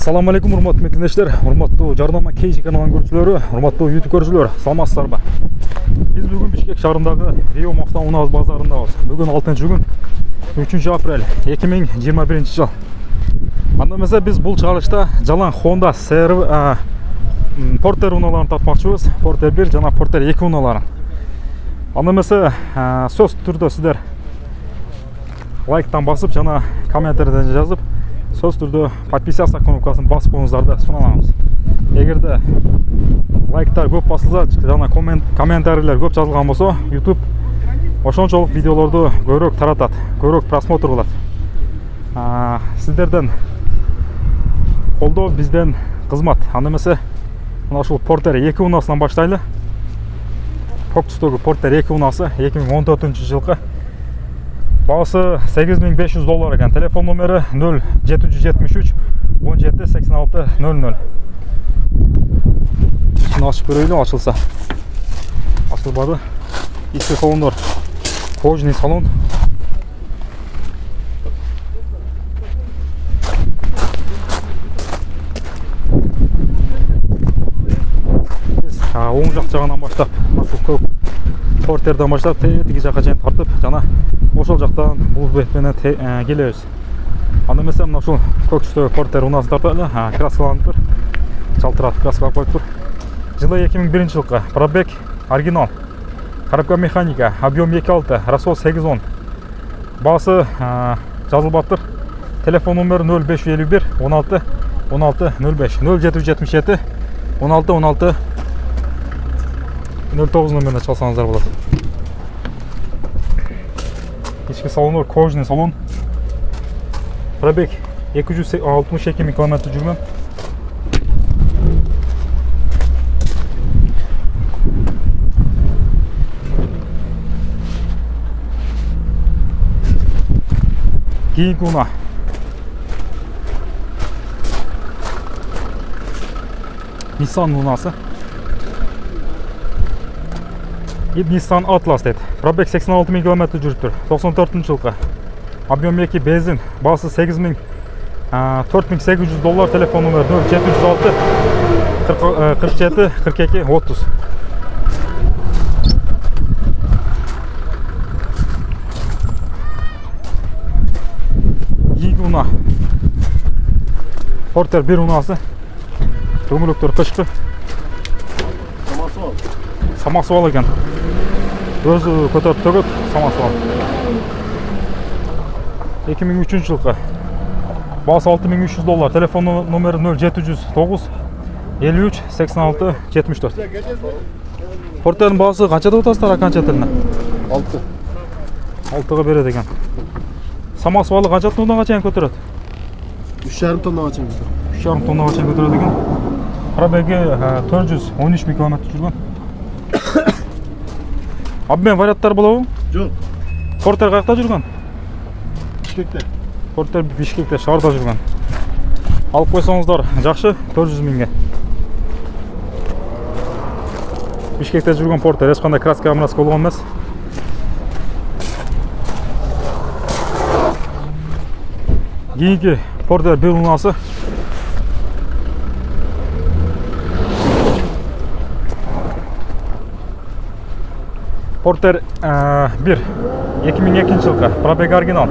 Assalamu alaikum, урматтуу мектептештер, урматтуу Жарнама Кейжи каналынын көрүүчүлөрү, урматтуу YouTube көрүүчүлөр, саламатсыздарбы? Биз бүгүн Бишкек шаарындагы Риом автоунаа базарындабыз. Бүгүн 6-күн, 3 апрель 2021 жыл. Анда эмесе биз бул чыгарылышта жалаң Honda CR Porter унааларын тартмакчыбыз. Porter 1 жана Porter 2 унааларын. Анда эмесе сөз түрдө сиздер лайктан басып жана комменттерден жазып, сөз түрдө подписаться кнопкасын басып коюңуздарды суналабыз. Эгерде лайктар көп басылса жана комментарийлер көп жазылган болсо, YouTube ошончолук видеолорду көбүрөөк таратат, көбүрөөк просмотр кылат. Сиздерден колдоо бизден кызмат. Анда эмесе мына ушул Porter 2 унаасынан баштайлы. Көк түстөгү Porter 2 унаасы 2014-жылкы. Бағасы $8500 екен. Телефон номері 0773 17 86 00. Ішін ашып көрөйлү, ашылса. Ашылбады. Ички салондор кожный салон. Біз оң жақ жағынан баштап, көк Porterден баштап, тиги жакка чейин тартып, жана ошол жактан бул бетменен келебиз. Анда эмесе мына ушул көк түстөгү Porter унаасын тартайлы, краскаланып, чалтырат краскалап коюптур. Жылы 2001-жылкы, пробег оригинал. Коробка механика, объем 2.6, расход 8.10. Баасы жазылбаптыр. Телефон номери 0551 16 16 05 0777 16 16 09 номеріне чалсаңыздар болады. Ички салондор кожный салон. Пробег 262 000 км жүргөн. Кийинки унаа. Nissan унаасы. Nissan Atlas дейт. Пробег 86 000 км жүрүптүр. 94-жылкы. Объем 2 бензин. Баасы $4800. Телефон номери 0706 47 42 30. Кийинки унаа. Porter 1 унаасы. Дөңгөлөктөр кышкы. Самосвал екен. Өзі көтеріп төгөт, самосвал. 2003-жылкы. Баасы $6300. Телефон номери 0709 53 86 74. Porter'ın баасы канча деп атасыздар канча тилине? 6. 6га берет экен. Самосвалы канча тоннага чейин көтөрөт? 3,5 тоннага чейин көтөрөт. 3,5 тоннага чейин көтөрөт экен. Пробеги 413 000 км жүргөн. Обмен варианттар болобу? Жок. Porter каякта жүргөн? Бишкекте. Porter Бишкекте шаарда жүргөн. Алып койсоңуздар жакшы, 400 000ге. Бишкекте жүргөн Porter эч кандай краска амраска болгон эмес. Кийинки Porter 1 унаасы. Porter 1 2002-жылкы, пробег оригинал.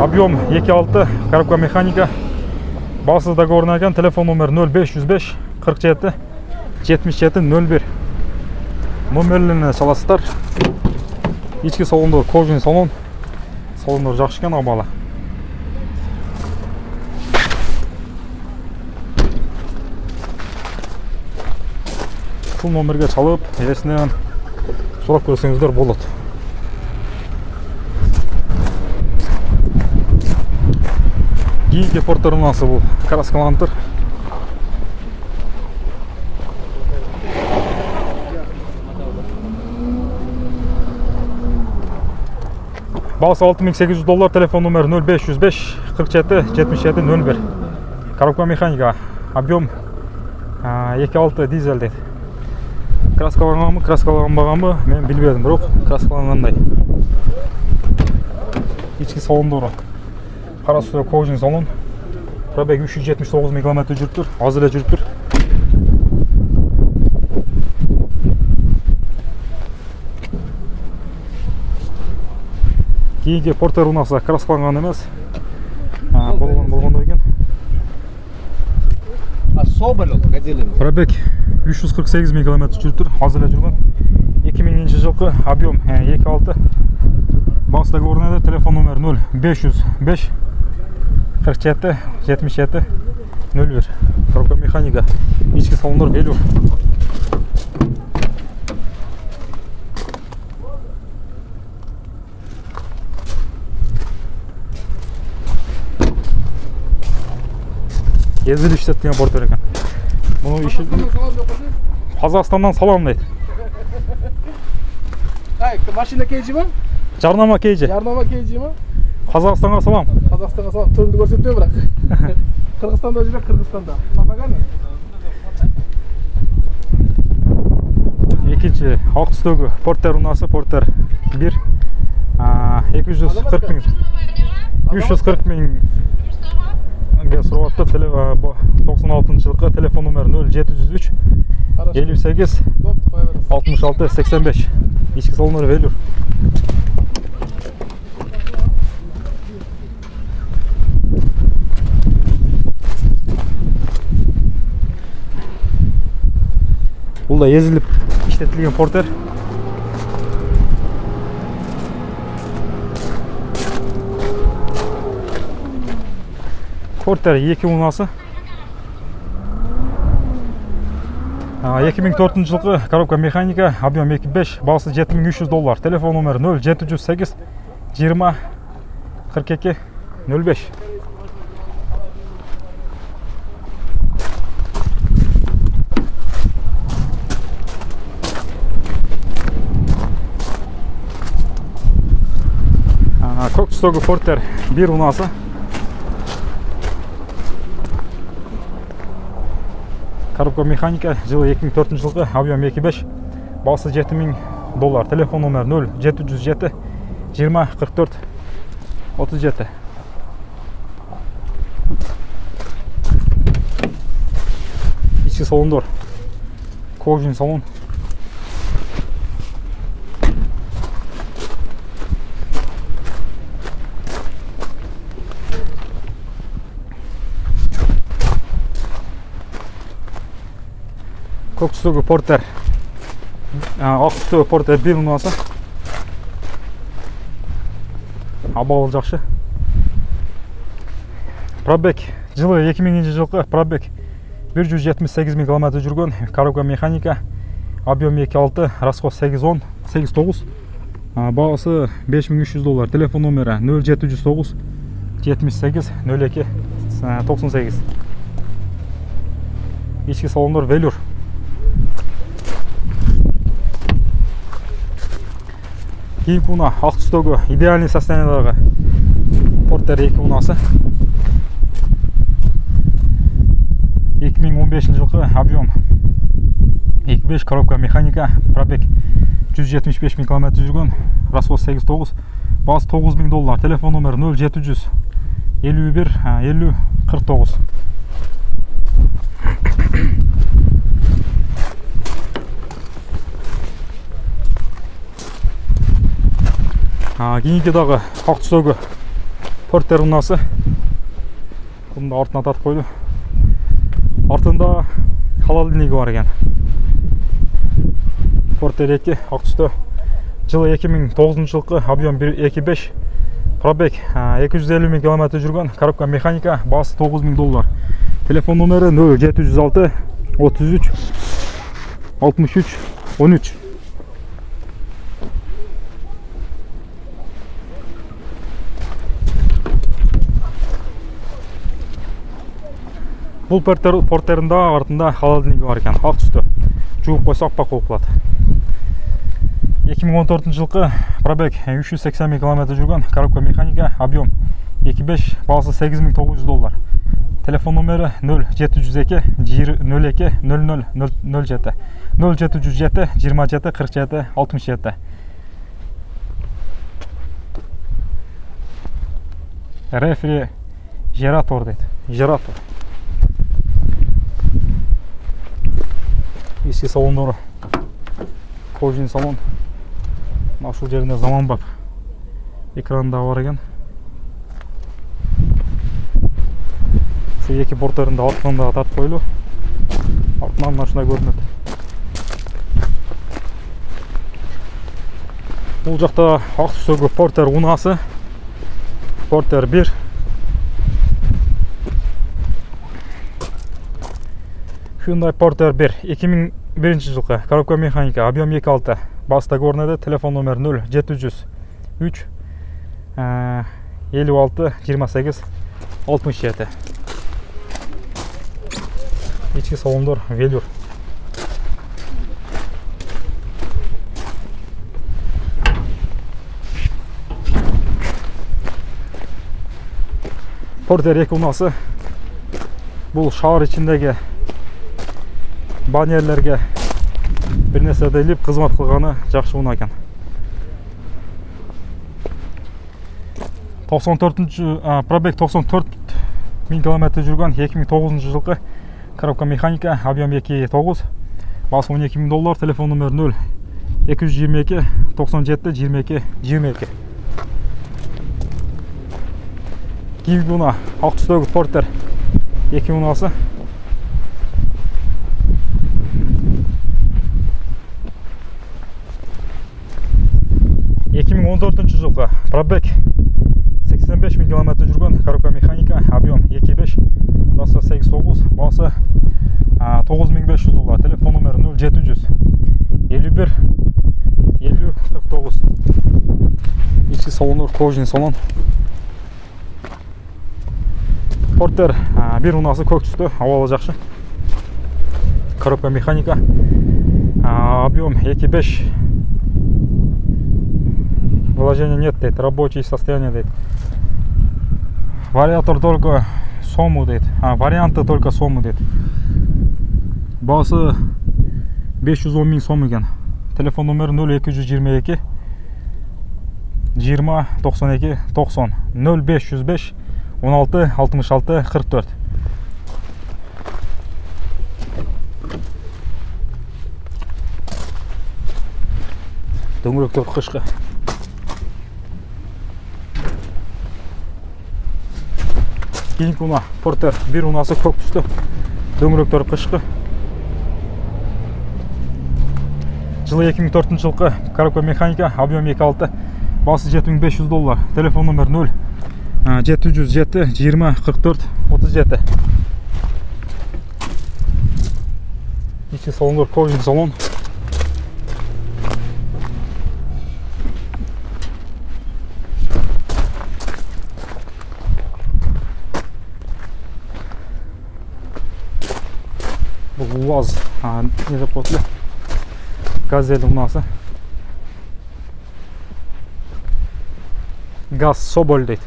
Объем 2.6, коробка механика. Баасы договорна экен. Телефон номери 0505 47 77 01. Номерлерine саласыздар. Ички салондор кожный салон. Салондор жакшы экен, абалы. Ушул номерге чалып, ээсинен сурап көрсөңүздөр болот. Кийинки Porter унаасы бул краскалантыр. Баасы $6800. Телефон номери 0505 47 77 01. Коробка механика. Объем 2.6 дизель дейт. Краскаланганбы, краскаланбаганбы мен билбедим, бирок краскалангандай. Ички салондору кара түсті кожный салон. Пробег 379 000 км жүріп тұр. Азыр эле жүріп тұр. Кейінге Портер унасы краскаланган эмес. Болгондой экен. А Соболев газелин. Пробег 348 000 км жүріп тұр. Азыр эле жүргөн. 2000 жылкы объем 2.6. Басы договорунда телефон номер 0505 47 77 01. Коробка механика. Ички салондор велюр. Езил иштеткен Портер экен. Муну иши Казакстандан салам дейт. Ай, машина кейжи ма? Жарнама кейжи. Жарнама кейжи ма? Казакстанга салам. Қазақстанға салам. Түрінді көрсетпе бірақ. Қырғызстанда жүрек, Қырғызстанда. Папаганы? Екінші ақ түстегі Портер унасы Портер 1 240 000 340 000 сурапты. 96 жылғы телефон номер 0703 58 66 85. Ички салондор велюр. Бұл да езіліп іштетілген Портер. Портер 2 унасы. 2004 жылғы коробка механика, объем 2.5, басы $7300. Телефон номер 0708 20 42 05. Көк түстегі Портер 1 унасы. Коробка механика, жылы 2004 жылғы, объем 2.5, басы $7000. Телефон номер 0707 20 44 37. Ички салондор кожин салон. Көк түстегі Портер, ақ түстегі Портер 1 унасы. Абалы жақшы. Пробег жылы 2000 жылғы пробег 178 000 км жүрген. Коробка механика, объем 2.6, расход 8.10 8.9. Бағасы $5300. Телефон номері 0709 78 02 98. Ички салондор велюр. Кейінгі уна ақ түстегі идеальный состояниедегі Портер 2 унасы. 2015 жылғы объем 2.5, коробка механика, пробег 175 000 км жүрген, расход 8.9, басы $9000. Телефон номер 0700 51 50 49. Кейінгедегі ақ түстегі Портер унасы. Бұны да артына тартып қойды. Артында холодильнигі бар екен. Портер 2 ақ түсті. Жылы 2009 жылғы, объем 2.5, пробег 250 000 км жүрген. Коробка механика, басы $9000. Телефон номері 0706 33 63 13. Бұл Портерінде артында холодильнигі бар екен. Ақ түсті. Жуып қойса аппақ болып қалады. 2014 жылғы пробег 380 000 км жүрген. Коробка механика, объем 2.5, басы $8900. Телефон номері 0702 02 00 07 0707 27 47 67. Рефрижератор дейді. Жираф. Ескі салондары. Кожин салон. Машул жерінде заманбап экранында бар екен. Şu екі портерінде артынан да тартып қойылу. Артынан машина көрінеді. Бұл жақта ақ түстегі портер унасы. Портер 1. Hyundai Porter 1 2001 жылғы коробка механика, объем 2.6, баста көрінеді. Телефон номер 0703 56 28 67. İçki salonlar velur. Porter 2 unası бұл шағыр içindегі баннерлерге bir нәрсе деліп қызмат қылғаны жақсы ұна екен. пробег 94 000 км жүрген 2009 жылғы коробка механика, объем 2.9, басы $12.000, телефон номер 0 222 97 22 22. Киви уна, ақ түстегі портер 2 унасы. жылғы пробег 85 000 км жүрген коробка механика, объем 2.5, расы 8.9, басы $9500, телефон номер 0700 51 50 49. İçki salonu kojin salon. Porter 1 унасы көк түсті, ауалы жақшы. Коробка механика, объем 2.5. Вложения нет, дейді, рабочее состояние, дейді. Вариатор только сому, дейді. Варианты только сому, дейді. Басы 510 000 сом екен. Телефон номер 0222 20 92 90 0505 16 66 44. Дөңгелектер қышқы. Кейінгі уна портер 1 унасы көк түсті. Дөңгелектер қышқы. Жылы 2004 жылғы коробка механика, объем 2.6, басы $7500, телефон номер 0 707 20 44 37. İçki salonlar kojin salon. Bu UAZ ne деп қосылды? Газель унасы. Газ Соболь дейді.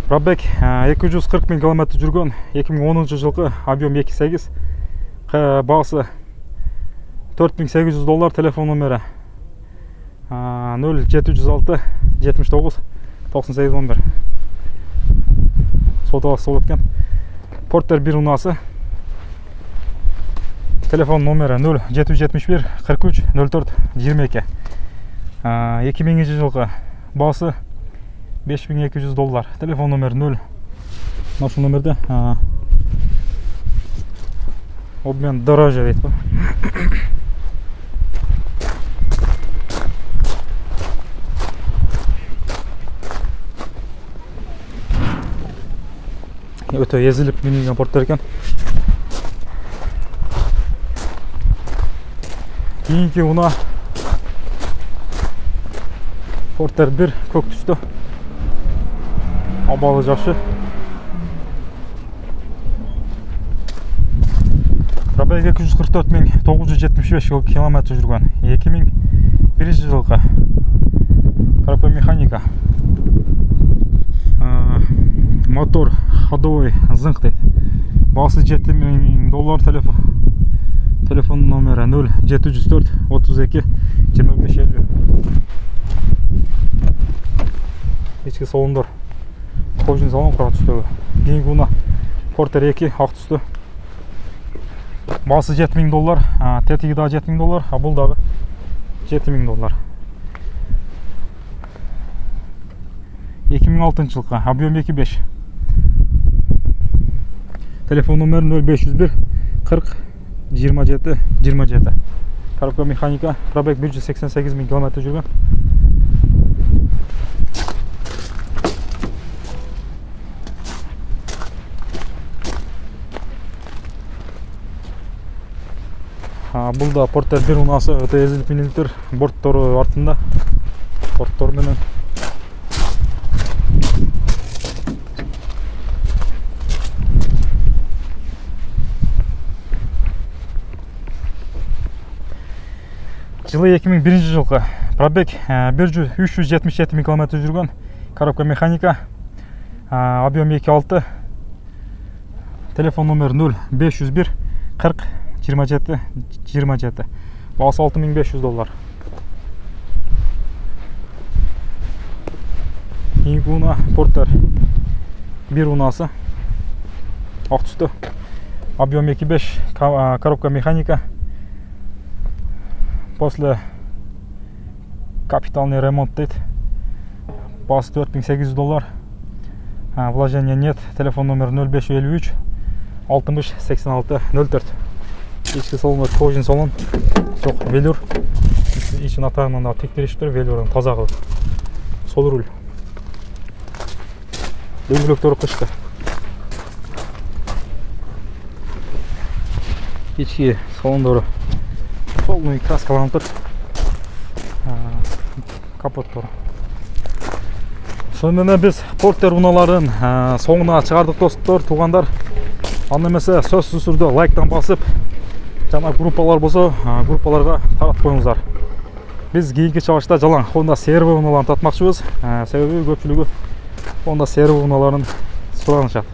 Пробег 240 000 км жүрген 2010 жылғы, объем 2.8, басы $4800, телефон номері 0706 79 98 11. Соталас сол өткен. Портер 1 унасы. Телефон номері 0771 43 04 22. 2000 жылғы, басы $5200, телефон номер 0. Нашу номерде обмен дороже дейді ба. Өте езіліп менеген порттар екен. Кейінгі уна портер 1 көк түсті. Абалы жақшы. Пробег 244 975 км жүрген 2001 жылғы коробка механика, мотор ходовой зынқ дейді. Басы $7000, телефон номері 0704 32 25 50. İçki salonlar кожин салон кара түстөгү. Кийинки унаа Porter 2 ак түстүү. Басы $7000, тетиги дагы $7000, а бул дагы $7000. 2006 жылкы, объем 2.5. Телефон номери 0501 40 27 27. Коробка механика, пробег 188 000 км жүргөн. Бул да Porter 1 унаасы өтө эзилип минилиптир. Борттору артында. Борттор менен жылы 2001 жылкы. Пробег 377 000 км жүргөн. Коробка механика. Объем 2.6. Телефон номери 0501 40 27 27. Басы $6500. Кийинки унаа Porter 1 унаасы. Ак түстүү. Объем 2.5, коробка механика. После капитальный ремонт дейт. Басы $4800. Вложения нет. Телефон номер 0553 60 86 04. Ички салон кожин салон. Жок, велюр. Ичин атагынан да тектириштер, велюрдан таза кылып. Сол руль. Дөңгөлөктөрү кышкы. Ички салондору полный краскаланып тур. Капоттор. Ошону менен биз Porter унааларын соңуна чыгардык достор, туугандар. Аны эмесе сөзсүз түрдө лайктан басып, жана группалар болсо, группаларга таратып коюңуздар. Биз кийинки чыгышта жалаң Honda CR-V унааларын татмакчыбыз. Себеби көпчүлүгү Honda CR-V унааларын суранышат.